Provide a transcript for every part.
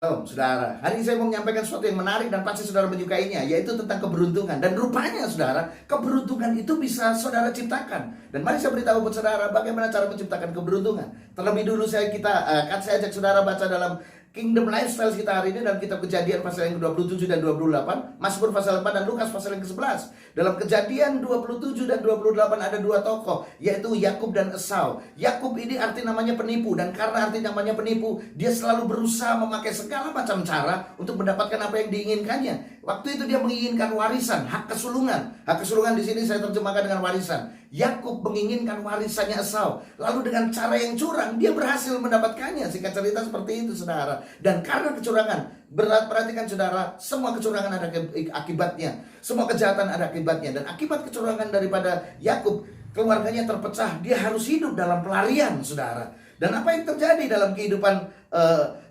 Saudara, hari ini saya mau menyampaikan sesuatu yang menarik dan pasti saudara menyukainya, yaitu tentang keberuntungan. Dan rupanya saudara, keberuntungan itu bisa saudara ciptakan. Dan mari saya beritahu buat saudara bagaimana cara menciptakan keberuntungan. Terlebih dulu saya ajak saudara baca dalam Kingdom Lifestyle kita hari ini dalam kitab Kejadian pasal yang ke-27 dan 28, Mazmur pasal 4 dan Lukas pasal yang ke-11. Dalam Kejadian 27 dan 28 ada dua tokoh, yaitu Yakub dan Esau. Yakub ini arti namanya penipu, dan karena arti namanya penipu, dia selalu berusaha memakai segala macam cara untuk mendapatkan apa yang diinginkannya. Waktu itu dia menginginkan warisan, hak kesulungan. Hak kesulungan di sini saya terjemahkan dengan warisan. Yakub menginginkan warisannya Esau. Lalu dengan cara yang curang dia berhasil mendapatkannya. Singkat cerita seperti itu saudara. Dan karena kecurangan, perhatikan saudara, semua kecurangan ada akibatnya. Semua kejahatan ada akibatnya. Dan akibat kecurangan daripada Yakub, keluarganya terpecah. Dia harus hidup dalam pelarian saudara. Dan apa yang terjadi dalam kehidupan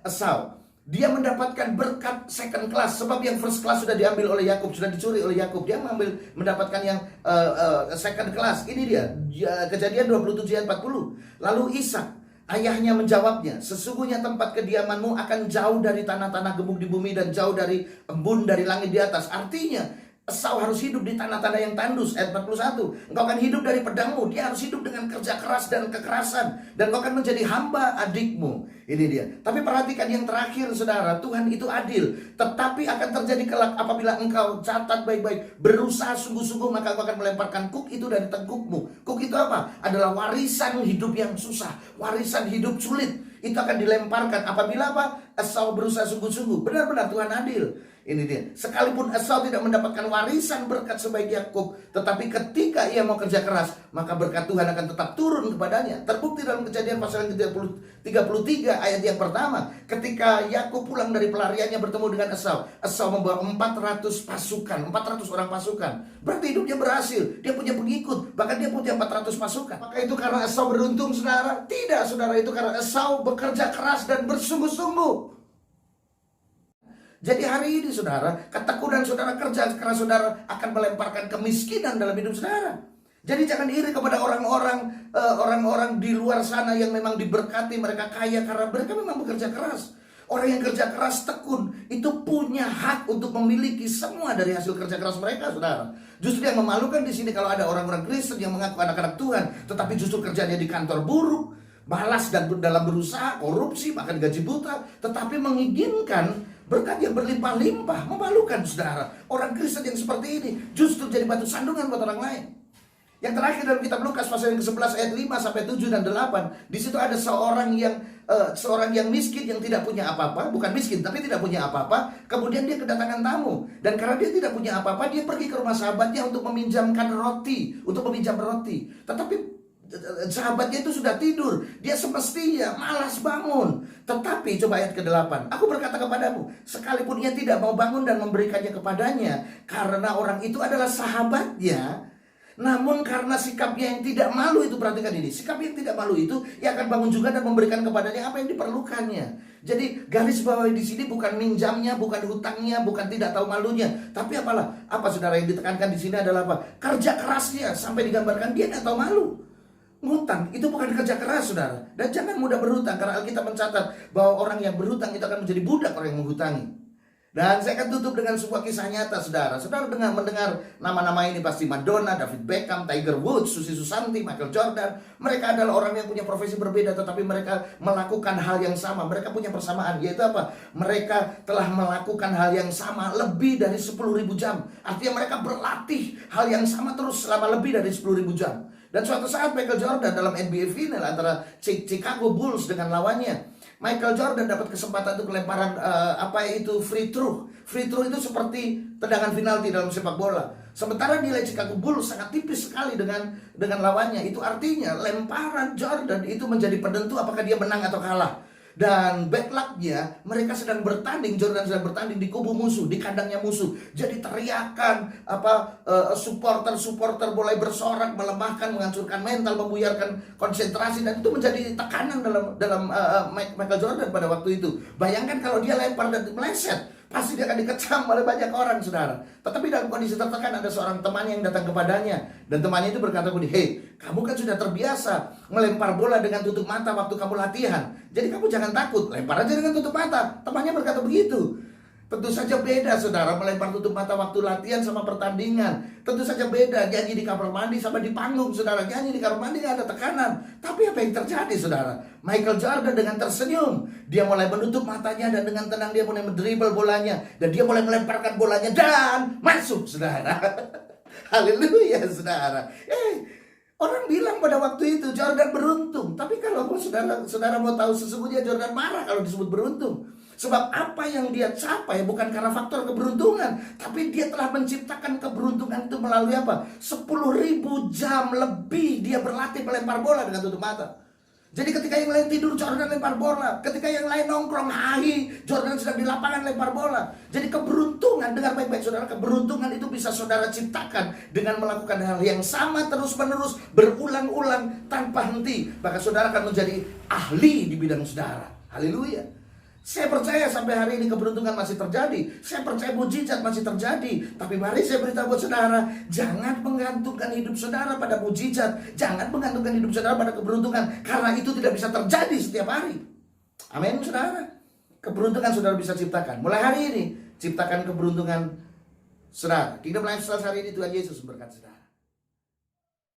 Esau? Dia mendapatkan berkat second class, sebab yang first class sudah diambil oleh Yakub, sudah dicuri oleh Yakub. Dia mendapatkan yang second class. Ini dia, Kejadian 27 ayat 40. Lalu Ishak, ayahnya menjawabnya, sesungguhnya tempat kediamanmu akan jauh dari tanah-tanah gemuk di bumi dan jauh dari embun dari langit di atas. Artinya Esau harus hidup di tanah-tanah yang tandus. Ayat 41, engkau akan hidup dari pedangmu. Dia harus hidup dengan kerja keras dan kekerasan, dan engkau akan menjadi hamba adikmu. Ini dia. Tapi perhatikan yang terakhir saudara, Tuhan itu adil. Tetapi akan terjadi kelak apabila engkau, catat baik-baik, berusaha sungguh-sungguh, maka engkau akan melemparkan kuk itu dari tengkukmu. Kuk itu apa? Adalah warisan hidup yang susah, warisan hidup sulit. Itu akan dilemparkan apabila apa? Esau berusaha sungguh-sungguh. Benar-benar Tuhan adil. Ini dia. Sekalipun Esau tidak mendapatkan warisan berkat sebaik Yakub, tetapi ketika ia mau kerja keras, maka berkat Tuhan akan tetap turun kepadanya. Terbukti dalam Kejadian pasal yang ke-33 ayat yang pertama. Ketika Yakub pulang dari pelariannya bertemu dengan Esau, Esau membawa 400 pasukan, 400 orang pasukan. Berarti hidupnya berhasil. Dia punya pengikut, bahkan dia punya 400 pasukan. Maka itu karena Esau beruntung saudara? Tidak saudara, itu karena Esau bekerja keras dan bersungguh-sungguh. Jadi hari ini saudara, ketekunan saudara, kerja keras saudara akan melemparkan kemiskinan dalam hidup saudara. Jadi jangan iri kepada orang-orang di luar sana yang memang diberkati, mereka kaya karena mereka memang bekerja keras. Orang yang kerja keras tekun itu punya hak untuk memiliki semua dari hasil kerja keras mereka, saudara. Justru yang memalukan di sini kalau ada orang-orang Kristen yang mengaku anak-anak Tuhan, tetapi justru kerjanya di kantor buruk, balas dan dalam berusaha, korupsi, makan gaji buta, tetapi menginginkan berkat yang berlimpah-limpah. Memalukan saudara. Orang Kristen yang seperti ini justru jadi batu sandungan buat orang lain. Yang terakhir dalam kitab Lukas pasal yang ke-11 ayat 5 sampai 7 dan 8, di situ ada seorang yang miskin yang tidak punya apa-apa, bukan miskin tapi tidak punya apa-apa, kemudian dia kedatangan tamu, dan karena dia tidak punya apa-apa, dia pergi ke rumah sahabatnya untuk meminjam roti. Tetapi sahabatnya itu sudah tidur. Dia semestinya malas bangun. Tetapi coba ayat ke-8, aku berkata kepadamu, sekalipun ia tidak mau bangun dan memberikannya kepadanya, karena orang itu adalah sahabatnya, namun karena sikapnya yang tidak malu itu, perhatikan ini, sikap yang tidak malu itu, ia akan bangun juga dan memberikan kepadanya apa yang diperlukannya. Jadi garis bawah di sini bukan minjamnya, bukan hutangnya, bukan tidak tahu malunya, tapi apa saudara yang ditekankan di sini adalah apa? Kerja kerasnya, sampai digambarkan dia tidak tahu malu. Ngutang itu bukan kerja keras saudara. Dan jangan mudah berhutang, karena Alkitab mencatat bahwa orang yang berhutang itu akan menjadi budak orang yang menghutangi. Dan saya akan tutup dengan sebuah kisah nyata saudara. Saudara mendengar nama-nama ini pasti: Madonna, David Beckham, Tiger Woods, Susi Susanti, Michael Jordan. Mereka adalah orang yang punya profesi berbeda, tetapi mereka melakukan hal yang sama. Mereka punya persamaan, yaitu apa? Mereka telah melakukan hal yang sama lebih dari 10.000 jam. Artinya mereka berlatih hal yang sama terus selama lebih dari 10.000 jam. Dan suatu saat Michael Jordan dalam NBA final antara Chicago Bulls dengan lawannya, Michael Jordan dapat kesempatan untuk lemparan free throw. Free throw itu seperti tendangan penalti dalam sepak bola. Sementara nilai Chicago Bulls sangat tipis sekali dengan lawannya. Itu artinya lemparan Jordan itu menjadi penentu apakah dia menang atau kalah. Dan bad luck-nya, mereka sedang bertanding, Jordan sedang bertanding di kubu musuh, di kandangnya musuh. Jadi teriakan supporter mulai bersorak, melemahkan, menghancurkan mental, membuyarkan konsentrasi, dan itu menjadi tekanan dalam Michael Jordan pada waktu itu. Bayangkan kalau dia lempar dan meleset, pasti dia akan dikecam oleh banyak orang, saudara. Tetapi dalam kondisi tertekan, ada seorang temannya yang datang kepadanya, dan temannya itu berkata begini, "Hei, kamu kan sudah terbiasa melempar bola dengan tutup mata waktu kamu latihan, jadi kamu jangan takut, lempar aja dengan tutup mata." Temannya berkata begitu. Tentu saja beda, saudara, melempar tutup mata waktu latihan sama pertandingan. Tentu saja beda, nyanyi di kamar mandi sama di panggung, saudara. Nyanyi di kamar mandi gak ada tekanan. Tapi apa yang terjadi, saudara? Michael Jordan dengan tersenyum, dia mulai menutup matanya dan dengan tenang dia mulai mendribble bolanya. Dan dia mulai melemparkan bolanya dan masuk, saudara. Haleluya, saudara. Orang bilang pada waktu itu Jordan beruntung. Tapi kalau saudara mau tahu, sesungguhnya Jordan marah kalau disebut beruntung. Sebab apa yang dia capai bukan karena faktor keberuntungan, tapi dia telah menciptakan keberuntungan itu melalui apa? 10.000 jam lebih dia berlatih melempar bola dengan tutup mata. Jadi ketika yang lain tidur, Jordan lempar bola. Ketika yang lain nongkrong hahi, Jordan sedang di lapangan lempar bola. Jadi keberuntungan, dengar baik-baik saudara, keberuntungan itu bisa saudara ciptakan dengan melakukan hal yang sama terus-menerus, berulang-ulang tanpa henti. Maka saudara akan menjadi ahli di bidang saudara. Haleluya. Saya percaya sampai hari ini keberuntungan masih terjadi. Saya percaya mujizat masih terjadi. Tapi mari saya beritahu buat saudara, jangan menggantungkan hidup saudara pada mujizat. Jangan menggantungkan hidup saudara pada keberuntungan, karena itu tidak bisa terjadi setiap hari. Amin, saudara. Keberuntungan saudara bisa ciptakan. Mulai hari ini, ciptakan keberuntungan saudara. Kingdom Lifestyle hari ini Tuhan Yesus memberkati saudara.